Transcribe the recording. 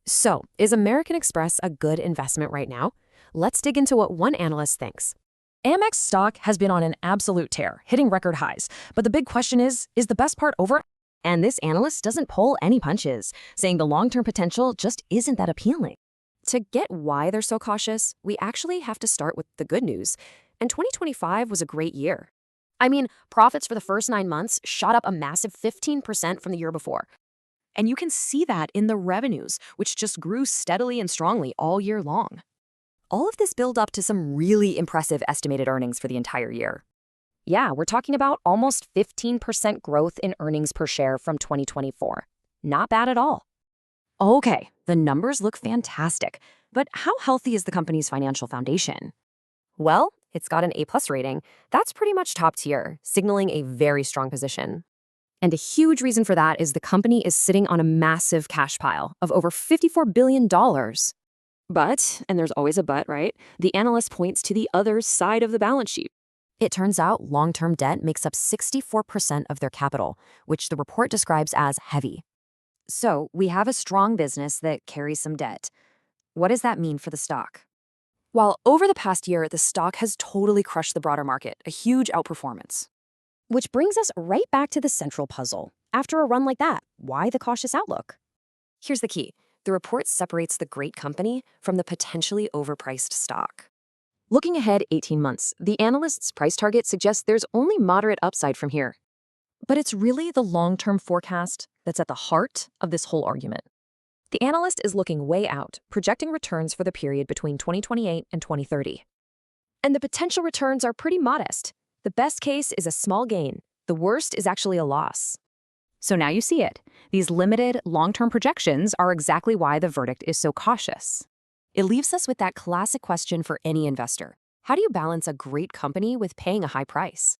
So, is American Express a good investment right now? Let's dig into what one analyst thinks. Amex stock has been on an absolute tear, hitting record highs. But the big question is the best part over? And this analyst doesn't pull any punches, saying the long-term potential just isn't that appealing. To get why they're so cautious, we actually have to start with the good news. And 2025 was a great year. I mean, profits for the first 9 months shot up a massive 15% from the year before. And you can see that in the revenues, which just grew steadily and strongly all year long. All of this built up to some really impressive estimated earnings for the entire year. Yeah, we're talking about almost 15% growth in earnings per share from 2024. Not bad at all. Okay, the numbers look fantastic, but how healthy is the company's financial foundation? Well, it's got an A+ rating. That's pretty much top tier, signaling a very strong position. And a huge reason for that is the company is sitting on a massive cash pile of over $54 billion. But, and there's always a but, right? The analyst points to the other side of the balance sheet. It turns out long-term debt makes up 64% of their capital, which the report describes as heavy. So we have a strong business that carries some debt. What does that mean for the stock? Well, over the past year, the stock has totally crushed the broader market, a huge outperformance. Which brings us right back to the central puzzle. After a run like that, why the cautious outlook? Here's the key. The report separates the great company from the potentially overpriced stock. Looking ahead 18 months, the analyst's price target suggests there's only moderate upside from here. But it's really the long-term forecast that's at the heart of this whole argument. The analyst is looking way out, projecting returns for the period between 2028 and 2030. And the potential returns are pretty modest. The best case is a small gain. The worst is actually a loss. So now you see it. These limited, long-term projections are exactly why the verdict is so cautious. It leaves us with that classic question for any investor. How do you balance a great company with paying a high price?